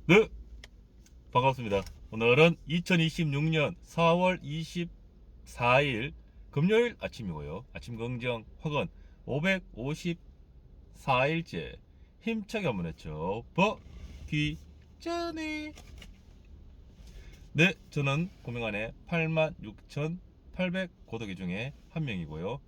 네, 반갑습니다. 오늘은 2026년 4월 24일 금요일 아침이고요. 아침 긍정 확은 554일째 힘차게 한번 했죠. 버기 전에. 네, 저는 고명안의 86,800 고독이 중에 한 명이고요.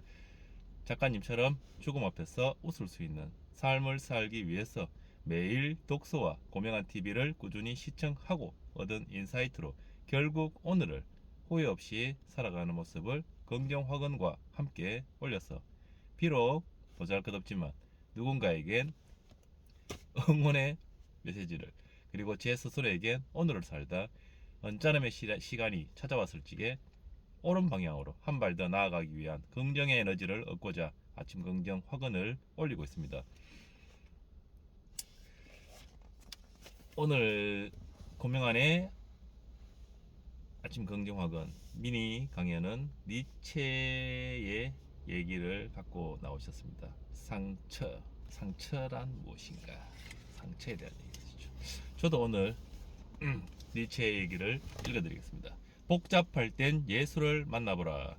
작가님처럼 죽음 앞에서 웃을 수 있는 삶을 살기 위해서 매일 독서와 고명한 TV를 꾸준히 시청하고 얻은 인사이트로 결국 오늘을 후회 없이 살아가는 모습을 긍정 확언과 함께 올려서 비록 보잘것없지만 누군가에겐 응원의 메시지를, 그리고 제 스스로에겐 오늘을 살다 언짢음의 시간이 찾아왔을 적에 옳은 방향으로 한 발 더 나아가기 위한 긍정의 에너지를 얻고자 아침 긍정 확언을 올리고 있습니다. 오늘 고명안의 아침 긍정 확언 미니 강연은 니체의 얘기를 갖고 나오셨습니다. 상처란 무엇인가? 상처에 대한 얘기죠. 저도 오늘 니체의 얘기를 읽어드리겠습니다. 복잡할 땐 예술을 만나보라.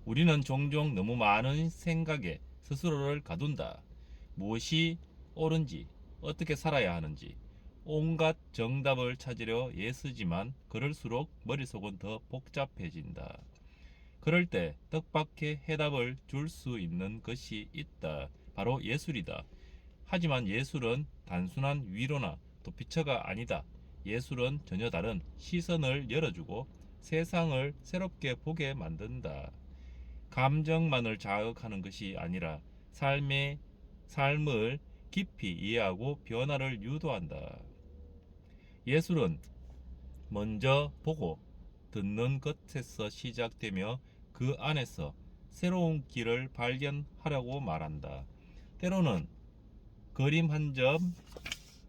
우리는 종종 너무 많은 생각에 스스로를 가둔다. 무엇이 옳은지, 어떻게 살아야 하는지, 온갖 정답을 찾으려 애쓰지만 그럴수록 머릿속은 더 복잡해진다. 그럴 때 뜻밖의 해답을 줄 수 있는 것이 있다. 바로 예술이다. 하지만 예술은 단순한 위로나 도피처가 아니다. 예술은 전혀 다른 시선을 열어주고 세상을 새롭게 보게 만든다. 감정만을 자극하는 것이 아니라 삶을 깊이 이해하고 변화를 유도한다. 예술은 먼저 보고 듣는 것에서 시작되며 그 안에서 새로운 길을 발견하려고 말한다. 때로는 그림 한 점,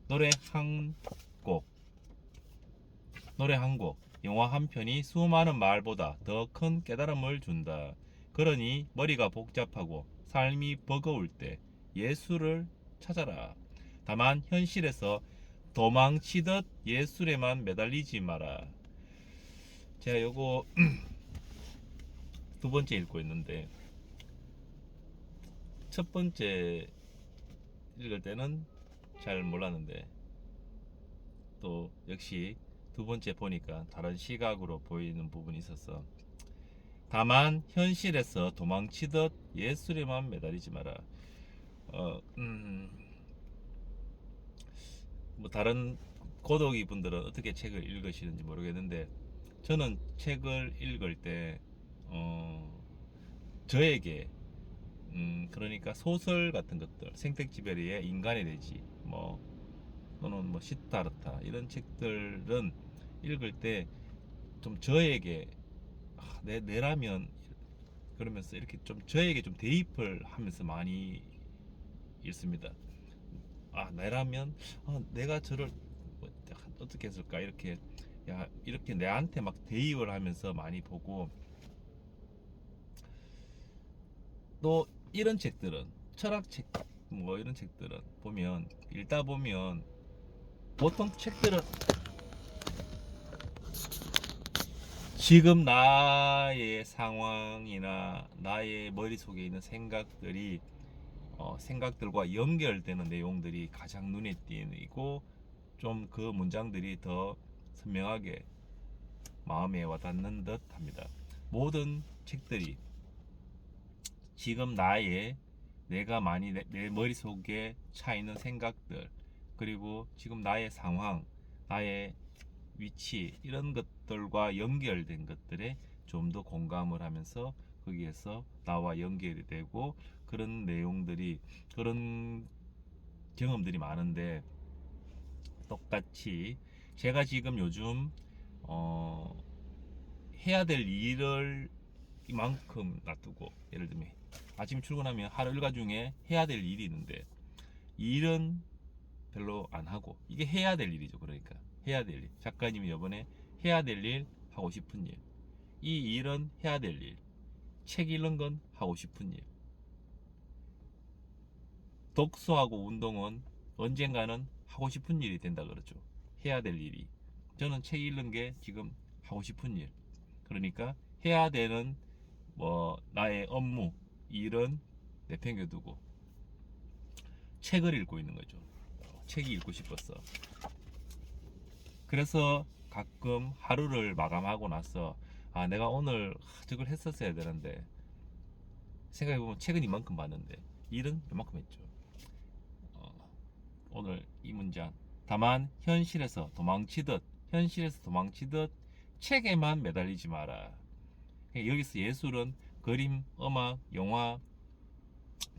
노래 한 곡, 영화 한 편이 수많은 말보다 더 큰 깨달음을 준다. 그러니 머리가 복잡하고 삶이 버거울 때 예술을 찾아라. 다만 현실에서 도망치듯 예술에만 매달리지 마라. 제가 요거 두 번째 읽고 있는데, 첫 번째 읽을 때는 잘 몰랐는데 또 역시 두 번째 보니까 다른 시각으로 보이는 부분이 있어서, 다만 현실에서 도망치듯 예술에만 매달리지 마라. 어, 음, 뭐 다른 고독이 분들은 어떻게 책을 읽으시는지 모르겠는데, 저는 책을 읽을 때 저에게 그러니까 소설 같은 것들, 생텍쥐베리의 인간의 대지, 뭐 또는 뭐 시타르타 이런 책들은 읽을 때 좀 저에게 내라면, 그러면서 이렇게 좀 저에게 좀 대입을 하면서 많이 읽습니다. 내라면 내가 저를 뭐 어떻게 했을까, 이렇게 이렇게 내한테 막 대입을 하면서 많이 보고, 또 이런 책들은 철학책, 뭐 이런 책들은 보면 읽다 보면 보통 책들은 지금 나의 상황이나 나의 머릿속에 있는 생각들과 연결되는 내용들이 가장 눈에 띄고 좀 그 문장들이 더 선명하게 마음에 와닿는 듯 합니다. 모든 책들이 지금 내가 많이 내 머릿속에 차 있는 생각들, 그리고 지금 나의 상황, 나의 위치, 이런 것들과 연결된 것들에 좀 더 공감을 하면서 거기에서 나와 연결이 되고, 그런 경험들이 많은데, 똑같이 제가 지금 요즘 어, 해야 될 일을 이만큼 놔두고, 예를 들면 아침 출근하면 하루 일과 중에 해야 될 일이 있는데 이 일은 별로 안 하고, 이게 해야 될 일이죠. 그러니까 해야 될 일, 작가님이 이번에 해야 될 일, 하고 싶은 일, 이 일은 해야 될 일, 책 읽는 건 하고 싶은 일, 독서하고 운동은 언젠가는 하고 싶은 일이 된다 그러죠. 해야 될 일이, 저는 책 읽는 게 지금 하고 싶은 일, 그러니까 해야 되는 뭐 나의 업무, 일은 내팽겨두고 책을 읽고 있는 거죠. 책이 읽고 싶었어. 그래서 가끔 하루를 마감하고 나서 아, 내가 오늘 저걸 했었어야 되는데, 생각해보면 책은 이만큼 봤는데 일은 이만큼 했죠. 오늘 이 문장, 다만 현실에서 도망치듯 책에만 매달리지 마라. 여기서 예술은 그림, 음악, 영화,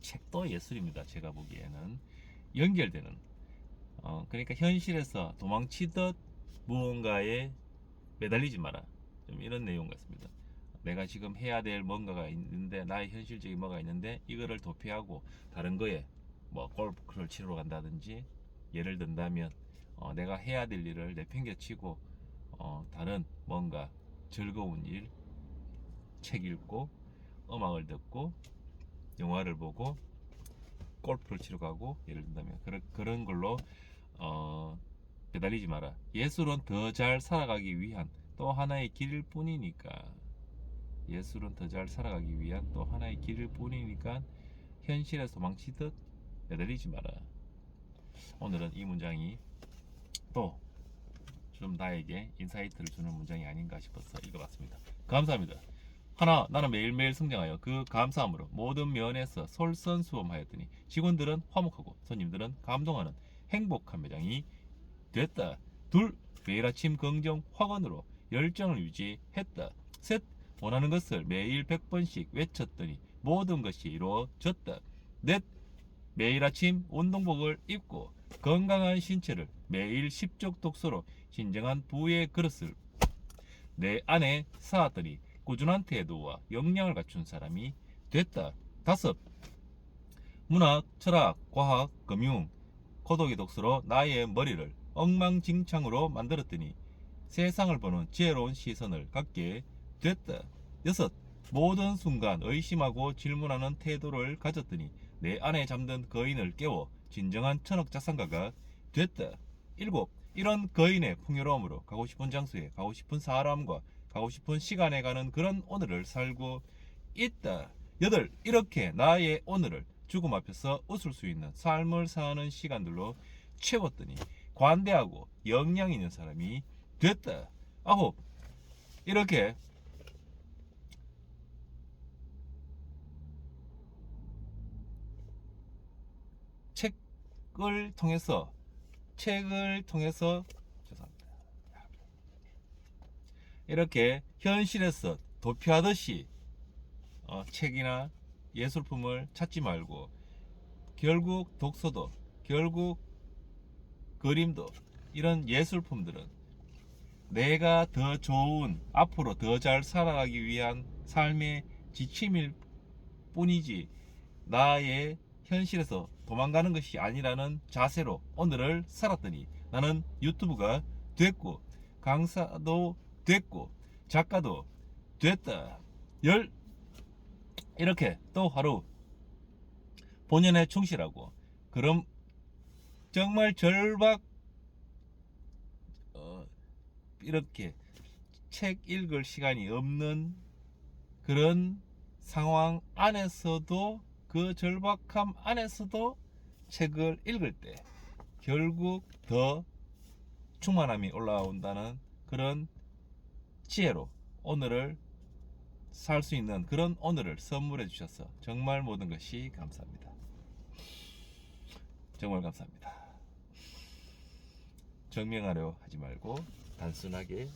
책도 예술입니다. 제가 보기에는 연결되는, 그러니까 현실에서 도망치듯 무언가에 매달리지 마라, 좀 이런 내용 같습니다. 내가 지금 해야 될 뭔가가 있는데, 나의 현실적인 뭐가 있는데, 이거를 도피하고 다른 거에 뭐 골프를 치러 간다든지, 예를 든다면 내가 해야 될 일을 내팽개치고 다른 뭔가 즐거운 일, 책 읽고 음악을 듣고 영화를 보고 골프를 치러 가고, 예를 든다면 그런 걸로 매달리지 마라. 예술은 더 잘 살아가기 위한 또 하나의 길일 뿐이니까. 예술은 더 잘 살아가기 위한 또 하나의 길일 뿐이니까 현실에서 도망치듯 매달리지 마라. 오늘은 이 문장이 또 좀 나에게 인사이트를 주는 문장이 아닌가 싶어서 읽어봤습니다. 감사합니다. 하나, 나는 매일매일 성장하여 그 감사함으로 모든 면에서 솔선수범하였더니 직원들은 화목하고 손님들은 감동하는 행복한 매장이 됐다. 둘, 매일 아침 긍정 확언으로 열정을 유지했다. 셋, 원하는 것을 매일 100번씩 외쳤더니 모든 것이 이루어졌다. 넷, 매일 아침 운동복을 입고 건강한 신체를 매일 10쪽 독서로 진정한 부의 그릇을 내 안에 쌓았더니 꾸준한 태도와 역량을 갖춘 사람이 됐다. 다섯, 문학, 철학, 과학, 금융, 고독의 독서로 나의 머리를 엉망진창으로 만들었더니 세상을 보는 지혜로운 시선을 갖게 됐다. 여섯, 모든 순간 의심하고 질문하는 태도를 가졌더니 내 안에 잠든 거인을 깨워 진정한 천억작상가가 됐다. 일곱, 이런 거인의 풍요로움으로 가고 싶은 장소에 가고 싶은 사람과 가고 싶은 시간에 가는 그런 오늘을 살고 있다. 여덟, 이렇게 나의 오늘을 죽음 앞에서 웃을 수 있는 삶을 사는 시간들로 채웠더니 관대하고 역량 있는 사람이 됐다. 아홉, 이렇게 책을 통해서 죄송합니다. 이렇게 현실에서 도피하듯이 책이나 예술품을 찾지 말고, 결국 독서도, 결국 그림도, 이런 예술품들은 내가 더 좋은, 앞으로 더 잘 살아가기 위한 삶의 지침일 뿐이지 나의 현실에서 도망가는 것이 아니라는 자세로 오늘을 살았더니 나는 유튜브가 됐고 강사도 됐고 작가도 됐다. 이렇게 또 하루 본연에 충실하고, 그럼 정말 이렇게 책 읽을 시간이 없는 그런 상황 안에서도, 그 절박함 안에서도 책을 읽을 때 결국 더 충만함이 올라온다는 그런 지혜로 오늘을 살 수 있는 그런 오늘을 선물해 주셔서 정말 모든 것이 감사합니다. 정말 감사합니다. 증명하려 하지 말고 단순하게